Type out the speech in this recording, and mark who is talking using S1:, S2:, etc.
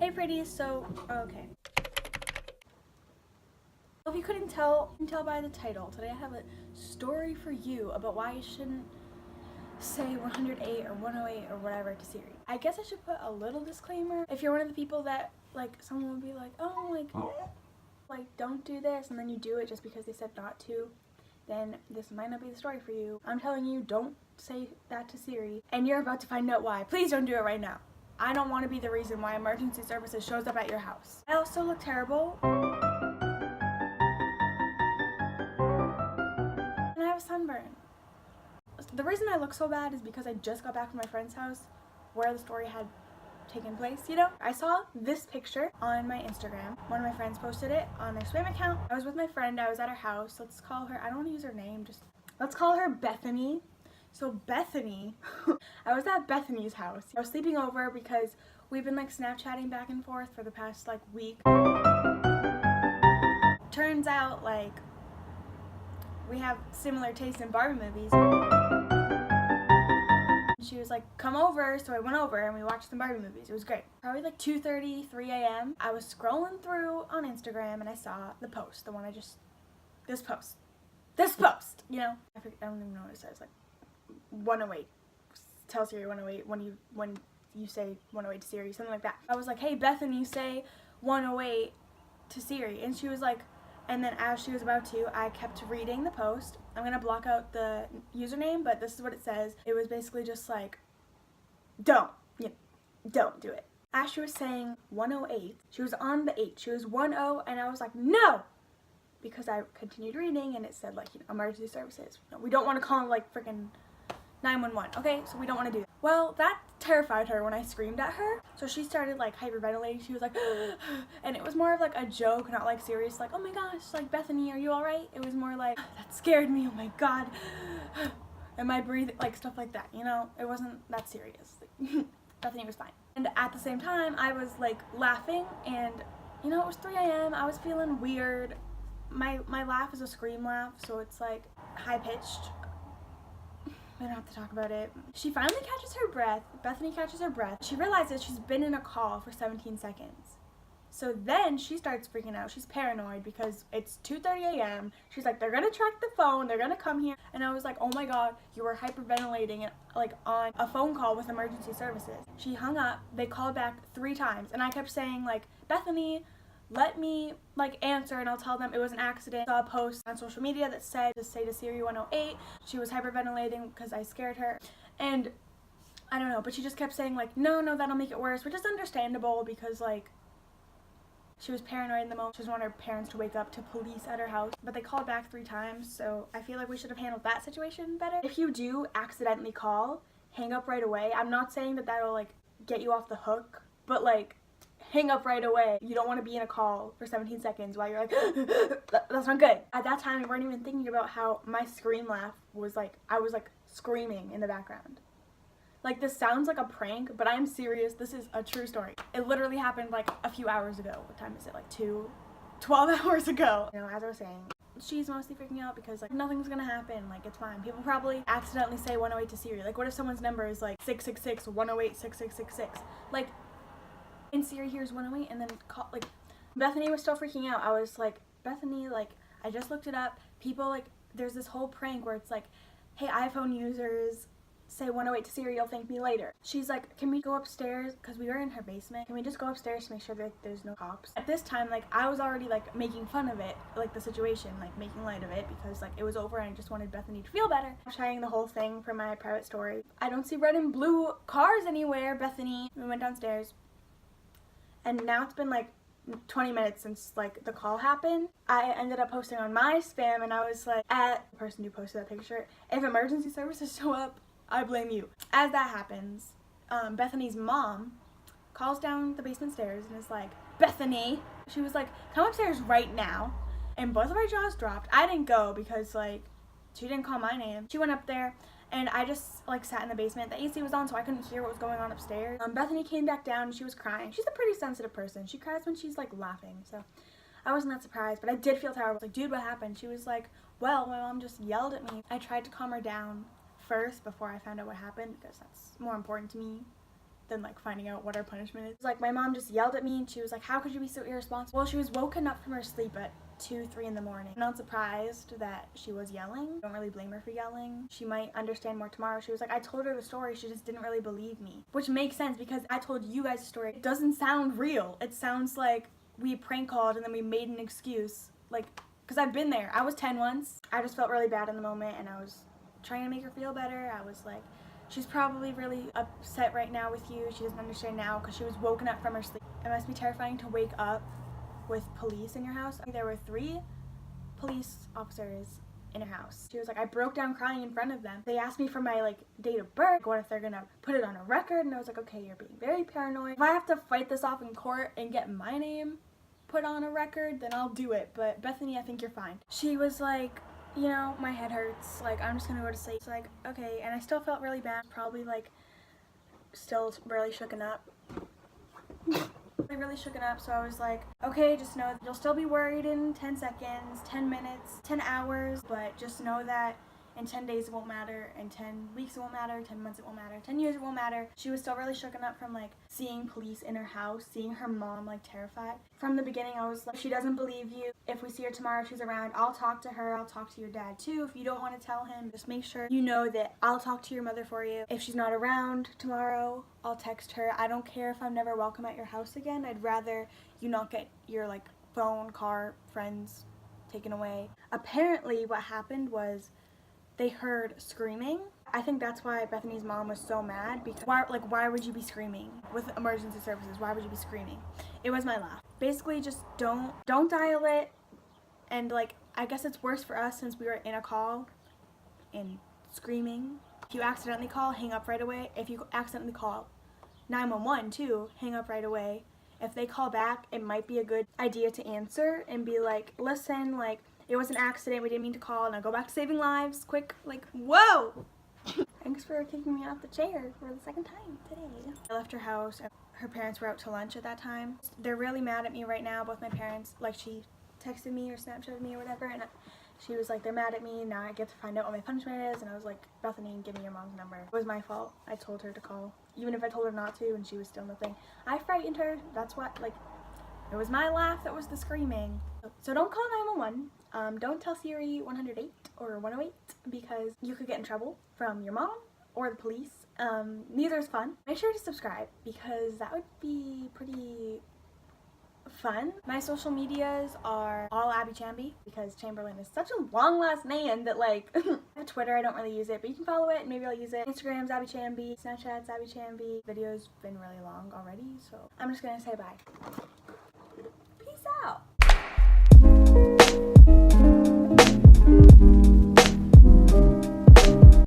S1: Hey pretties, so, okay. If you couldn't tell, you can tell by the title. Today I have a story for you about why you shouldn't say 108 or 108 or whatever to Siri. I guess I should put a little disclaimer. If you're one of the people that, like, someone would be like, oh, like, don't do this, and then you do it just because they said not to, then this might not be the story for you. I'm telling you, don't say that to Siri, and you're about to find out why. Please don't do it right now. I don't want to be the reason why emergency services shows up at your house. I also look terrible. And I have a sunburn. The reason I look so bad is because I just got back from my friend's house where the story had taken place, you know? I saw this picture on my Instagram. One of my friends posted it on their Swim account. I was with my friend, I was at her house. Let's call her, I don't want to use her name, just let's call her Bethany. So Bethany, I was at Bethany's house. I was sleeping over because we've been like Snapchatting back and forth for the past like week. Turns out like we have similar tastes in Barbie movies. She was like, come over, so I went over and we watched some Barbie movies. It was great. Probably like 2:30, 3 a.m. I was scrolling through on Instagram and I saw the post, the one I just, this post, you know? I don't even know what it says, like 108. Tell Siri 108 when you say 108 to Siri, something like that. I was like, hey Bethany, say 108 to Siri, and she was like, and then as she was about to, I kept reading the post. I'm gonna block out the username, but this is what it says. It was basically just like, don't do it. As she was saying 108, she was on the 8, she was 10, and I was like, no! Because I continued reading and it said like, you know, emergency services. We don't want to call like freaking 911, okay? So we don't want to do that. Well, that terrified her when I screamed at her. So she started like hyperventilating. She was like, and it was more of like a joke, not like serious, like, oh my gosh, like Bethany, are you all right? It was more like, that scared me, oh my God. Am I breathing? Like stuff like that, you know? It wasn't that serious. Bethany was fine. And at the same time, I was like laughing and, you know, it was 3 a.m. I was feeling weird. My laugh is a scream laugh, so it's like high-pitched. We don't have to talk about it. She finally catches her breath. Bethany catches her breath. She realizes she's been in a call for 17 seconds. So then she starts freaking out. She's paranoid because it's 2:30 a.m. She's like, they're gonna track the phone, they're gonna come here. And I was like, oh my God, you were hyperventilating and like on a phone call with emergency services. She hung up, they called back 3 times, and I kept saying like, Bethany, let me like answer and I'll tell them it was an accident. I saw a post on social media that said to say to Siri 108. She was hyperventilating because I scared her, and I don't know, but she just kept saying like, no, that'll make it worse, which is understandable because like she was paranoid in the moment. She doesn't want her parents to wake up to police at her house. But they called back 3 times, so I feel like we should have handled that situation better. If you do accidentally call, hang up right away. I'm not saying that that'll like get you off the hook, but like hang up right away. You don't want to be in a call for 17 seconds while you're like, that's not good. At that time, we weren't even thinking about how my scream laugh was like, I was like screaming in the background. Like, this sounds like a prank, but I'm serious. This is a true story. It literally happened like a few hours ago. What time is it? Like 12 hours ago. You know, as I was saying, she's mostly freaking out because like nothing's gonna happen. Like, it's fine. People probably accidentally say 108 to Siri. Like, what if someone's number is like 666 108 6666? Like, and Siri hears 108 and then call, like, Bethany was still freaking out. I was like, Bethany, like, I just looked it up. People, like, there's this whole prank where it's like, hey, iPhone users, say 108 to Siri, you'll thank me later. She's like, can we go upstairs? Because we were in her basement. Can we just go upstairs to make sure that there's no cops? At this time, like, I was already, like, making fun of it, like, the situation, like, making light of it because, like, it was over and I just wanted Bethany to feel better. I'm sharing the whole thing for my private story. I don't see red and blue cars anywhere, Bethany. We went downstairs. And now it's been like 20 minutes since like the call happened. I ended up posting on my spam and I was like, at the person who posted that picture, if emergency services show up, I blame you. As that happens, Bethany's mom calls down the basement stairs and is like, Bethany, she was like, come upstairs right now. And both of our jaws dropped. I didn't go because like she didn't call my name. She went up there and I just like sat in the basement. The AC was on so I couldn't hear what was going on upstairs. Bethany came back down and she was crying. She's a pretty sensitive person. She cries when she's like laughing, so I wasn't that surprised, but I did feel terrible. I was like, dude, what happened? She was like, well, my mom just yelled at me. I tried to calm her down first before I found out what happened because that's more important to me than like finding out what our punishment is. Like my mom just yelled at me and she was like, how could you be so irresponsible? Well, she was woken up from her sleep at 2, 3 in the morning. I'm not surprised that she was yelling. I don't really blame her for yelling. She might understand more tomorrow. She was like, I told her the story, she just didn't really believe me. Which makes sense because I told you guys a story. It doesn't sound real. It sounds like we prank called and then we made an excuse. Like, because I've been there. I was 10 once. I just felt really bad in the moment and I was trying to make her feel better. I was like, she's probably really upset right now with you. She doesn't understand now because she was woken up from her sleep. It must be terrifying to wake up with police in your house. There were 3 police officers in her house. She was like, I broke down crying in front of them. They asked me for my like date of birth. What if they're gonna put it on a record? And I was like, okay, you're being very paranoid. If I have to fight this off in court and get my name put on a record, then I'll do it. But Bethany, I think you're fine. She was like, you know, my head hurts. Like, I'm just gonna go to sleep. It's like, okay. And I still felt really bad. Probably like still really shooken up. I really shooken up, so I was like, okay, just know you'll still be worried in 10 seconds, 10 minutes, 10 hours, but just know that in 10 days it won't matter, in 10 weeks it won't matter, 10 months it won't matter, 10 years it won't matter. She was still really shooken up from like seeing police in her house, seeing her mom like terrified. From the beginning I was like, if she doesn't believe you, if we see her tomorrow, if she's around, I'll talk to her, I'll talk to your dad too. If you don't want to tell him, just make sure you know that I'll talk to your mother for you. If she's not around tomorrow, I'll text her. I don't care if I'm never welcome at your house again. I'd rather you not get your like phone, car, friends taken away. Apparently what happened was they heard screaming. I think that's why Bethany's mom was so mad, because why would you be screaming with emergency services? Why would you be screaming? It was my laugh. Basically just don't dial it, and like I guess it's worse for us since we were in a call and screaming. If you accidentally call, hang up right away. If you accidentally call 911 too, hang up right away. If they call back, it might be a good idea to answer and be like, listen, like, it was an accident, we didn't mean to call, now go back to saving lives, quick, like, whoa! Thanks for kicking me off the chair for the 2nd time today. I left her house, her parents were out to lunch at that time. They're really mad at me right now, both my parents, like she texted me or Snapchatted me or whatever, and she was like, they're mad at me, now I get to find out what my punishment is, and I was like, Bethany, give me your mom's number. It was my fault, I told her to call, even if I told her not to and she was still nothing. I frightened her, that's what, like, it was my laugh that was the screaming. So don't call 911. Don't tell SIRI 108 or 108 because you could get in trouble from your mom or the police. Neither is fun. Make sure to subscribe because that would be pretty fun. My social medias are all Abby Chamby because Chamberlain is such a long last name that like I have Twitter, I don't really use it, but you can follow it, maybe I'll use it. Instagram's Abby Chamby, Snapchat's Abby Chamby. Video's been really long already, so I'm just gonna say bye.